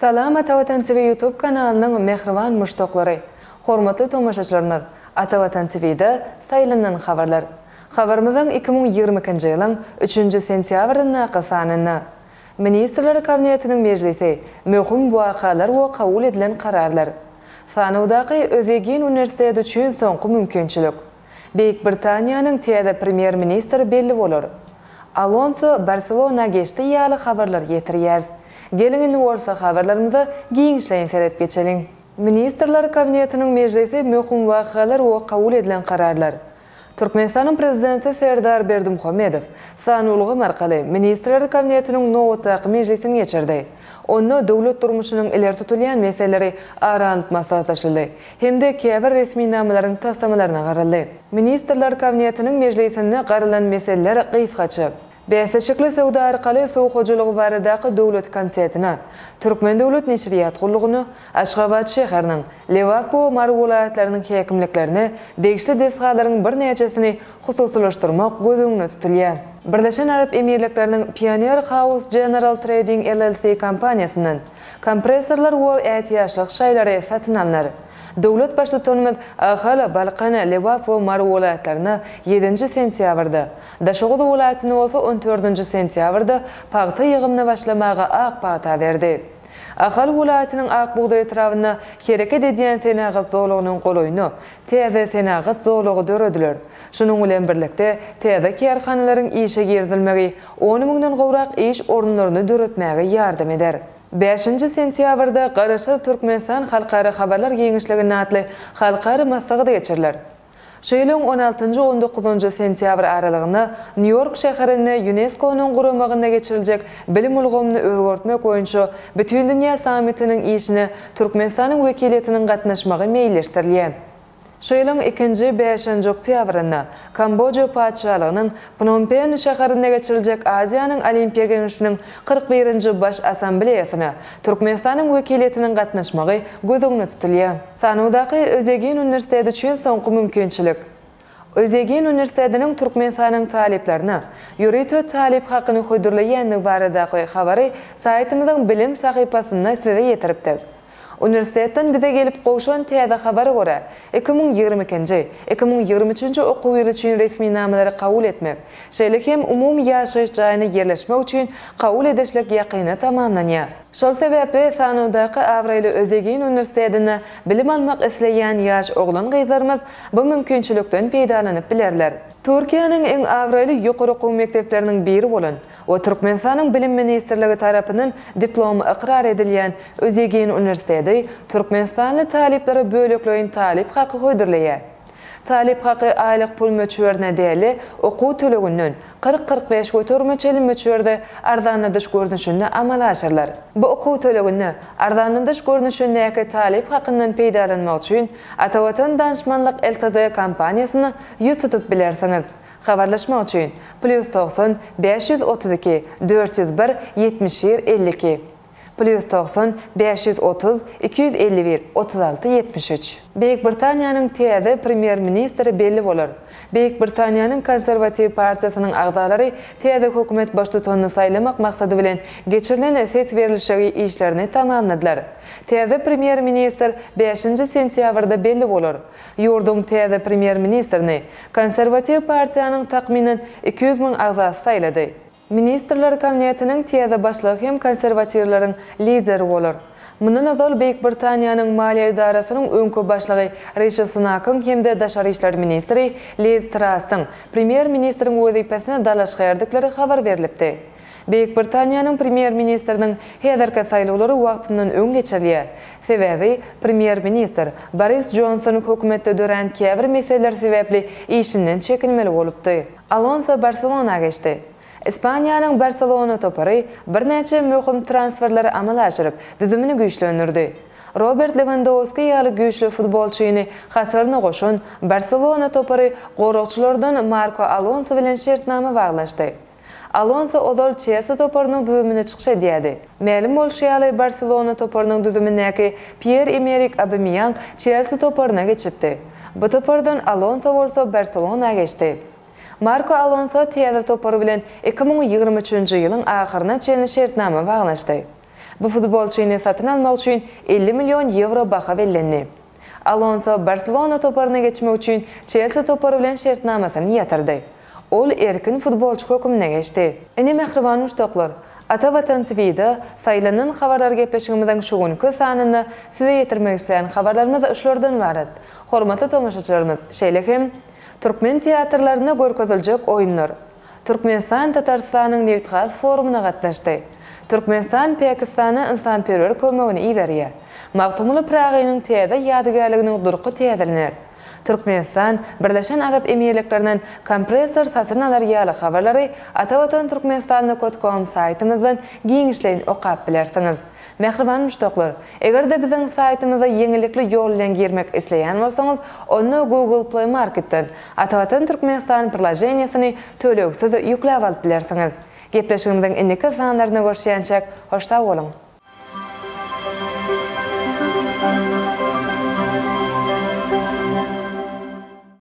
Salam Atavatan TV YouTube kanalının mehriban müştaqlary. Hormatly tomoşaçylarymyz, Atavatan TV'de saýlanan habarlar. Habarymyzyň 2022-nji ýylyň 3-nji sentýabrynda gysanyny. Ministrler Kabinetiniň mejlisi möhüm wakalar we kabul edilen kararlar. Sanawdaky Özegin Üniversiteti üçin soňky mümkinçilik. Büyük Britaniýanyň täze premier ministri belli bolar. Alonso Barcelona geçti ýaly habarlar ýetirýär. Gelin bolsa habarlarymyzda giňişleýin seretip geçelim. Ministrler Kabinetiniň mejlisi möhüm wakalar we kabul edilen kararlar. Türkmenistanyň prezidenti Serdar Berdimuhammedow sanawlygy markaly Ministrler Kabinetiniň nowatdaky mejlisini geçirdi. Onu dowlat durmuşynyň ileri tutulýan meseleleri aranyp maslahatlaşyldy. Hemde käbir resmi namalaryň tasdimlaryna garaldy. Ministrler Kabinetiniň mejlisinde garalan meseleler gysgaça. Beýsişikli sowda arkaly sowguçylygy baradaky dowlat komitetine, Türkmen dowlat neşriýat gullugyny, Aşgabat şäheriniň, Lewapo Mar welaýatlarynyň häkimliklerini, degişli desgalaryň bir neçesini hususlaşdyrmak gözüňde tutulýar. Birleşen Arap Emirliklerining Pioneer House General Trading LLC kompaniýasynyň kompressorlar we ätiýaşlyk şaýlary satyn alnary. Dowlat başlygyny Ahal Balqana Lewapo Mar welaýatlaryna 7-nji sentýabrda, Daşoğlu welaýatyna bolsa 14-nji sentýabrda paýta ýygymyny başlamaga ak paýta berdi. Ahal welaýatynyň ak buğday trawyna hereket edýän senagat zowlugynyň goloýuny täze senagat zowlugy dörediler. Şunuň bilen birlikde täze karhanalaryň işe girdilmegi 10 000-den gowrak iş orunlaryny döretmäge ýardam eder. 5-nji sentýabrda Garaşy Türkmenistan Halkara Habarlar Geňişligine atly halkara maslahaty geçiriler. Şu ýylyň 16-njy 19-njy sentýabr aralygynda New York şäherinde UNESCO-nyň guramagynda geçiriljek bilim ulgamyny özgertmek boýunça bütün dünýä sammitiniň işine Türkmenistanyň wekiliýetiniň gatnaşmagy meýilleşdirilýär. Şu ýylyň 2-5-nji oktýabrynda Kamboja paçalygynyň Phnom Penh şäherinde geçiriljek Aziýanyň Olimpiýa Geňişiniň 41-nji baş assambleýasyna Türkmenistanyň wekiliýetiniň gatnaşmagy gözüňde tutulýar. Sanawdaky Özegin Üniversiteti üçin soňky mümkinçilik. Özegin Üniversitetiniň Türkmenistanyň taliplerine ýürüýtü talip hakyny höýdürleýändigi baradaky habary saýtymyzyň bilim sahypasyna size ýetiripdir. Üniversitetten bize gelip goşan täze habary görä 2022-2023 okuw ýyly üçin resmi namalary kabul etmek, şeýle hem umumy ýaşaýyş jaýyny ýerleşmek üçin kabul edişlik ýakyny tamamlanýar. Şol sebäpli sanawdaky Avrely Özegin Üniversitetine bilim almak isleýän ýaş oglan gyzlarymyz bu mümkinçilikden peýdalanyp bilerler. Türkiýanyň eň awraly ýokary okuw mekdepleriniň biri bolan we Türkmenistanyň bilim ministrligi tarapyndan diplomy ikrar edilýän Özegin Üniversiteti Türkmenistanly taliplere bölekleýin talip haky höýdürleýär. Talip haky aýlyk pul möçberine däli okuw tölegünden 40-45 götürmeçeli möçberde arzanladyş görnüşinde amal aşyrlar. Bu okuw tölegünde arzanladyş görnüşindäki talip hakyndan peýdalanmak üçin Atawatan danışmanlyk LTD kompaniýasyny ýüz tutup bilersiňiz. Habarlaşmak üçin +90 532 401 71 52 +90 530 251 36 73. Büyük Britaniýanyň täze premier ministri belli bolar. Büyük Britaniýanyň Konserwativ partiýasynyň agdalary täze hökümet başlygyny saýlamak maksady bilen geçirilen ses berilişigi işlerini tamamladylar. Täze premier ministr 5-nji sentýabrda belli bolar. Ýurdun täze premier ministrini Konserwativ partiýanyň takminen 200 000 agzasy saýlady. Ministrler Kabinetiniň täze başlygy hem konserwativlaryň lideri bolar. Mundan azal Büyük Britaniýanyň Maliýe idarasynyň öňkü başlygy Rishi Sunakyň hemde daşary işler ministri Liz Truss'yň premier ministriň wezipesine dalaşgardykları habar berilipdi. Büyük Britaniýanyň premier ministriniň häzirki saýlawlary wagtyndan öň geçirilýär. Sebebi premier ministr Boris Johnson hökümetde dören käbir meseleler sebäpli işinden çekinmeli bolupdy. Alonso Barcelona geçdi. İspaniýanyň Barcelona topary bir näçe möhüm transferlary amala aşyryp, düzümini güýçlendirdi. Robert Lewandowski ýaly güýçli futbolçyny hatyryna goşan Barcelona topary goraqçylardan Marco Alonso bilen şertnama baglaşdy. Alonso ozal Chelsea toparynyň düzümine çykyş edýärdi. Ma'lum bolşýaly Barcelona toparynyň düzümindäki Pierre-Emerick Aubameyang Chelsea toparyna geçipdi. Bu topardan Alonso bolsa Barcelona geçdi. Marco Alonso täze topary bilen 2023-nji ýylyň ahyryna çenli şertnama baglaşdy. Bu futbolçuyny satyn almak üçin 50 milyon euro baha bellendi. Alonso Barcelona toparına geçmek üçin Chelsea toparı bilen şertnamasyny ýatyrdy. Ol erkin futbolçy hökümine geçdi. Ene mehriban muştoklar, Ata Vatan TV'de saýlanan habarlar gepleşigimizden şu günkü sanyny size ýetirmek isleýän habarlarymyz üçlerden barat. Hormatly tomaşaçylarymyz, şeýlekim Türkmen teatrlaryna görkezüljek oýunlar. Türkmenistan Tatarstanyň Nevitgaz forumuna gatnaşdy. Türkmenistan Pakistana insanperwer kömegini iýerýär. Magtumly Pragynyň täze ýadygarlyginiň durky täzelenir. Türkmenistan Birleşen Arap Emirliklerinden kompresor satyn alar ýaly habarlary Atawatan Türkmenistan.com saýtymyzdan giňişleýin okap bilersiňiz. Mehriban müştoklar, eger de biziň saýtymyza ýeňilikli ýol bilen girmek isleýän bolsaňyz, onu Google Play Marketden Atawatan Türkmenistan plajeniýasyny töleksiz ýükläp alyp bilersiňiz. Gepleşigimizden indiki sanlaryna görüşýänçek hoşta bolun.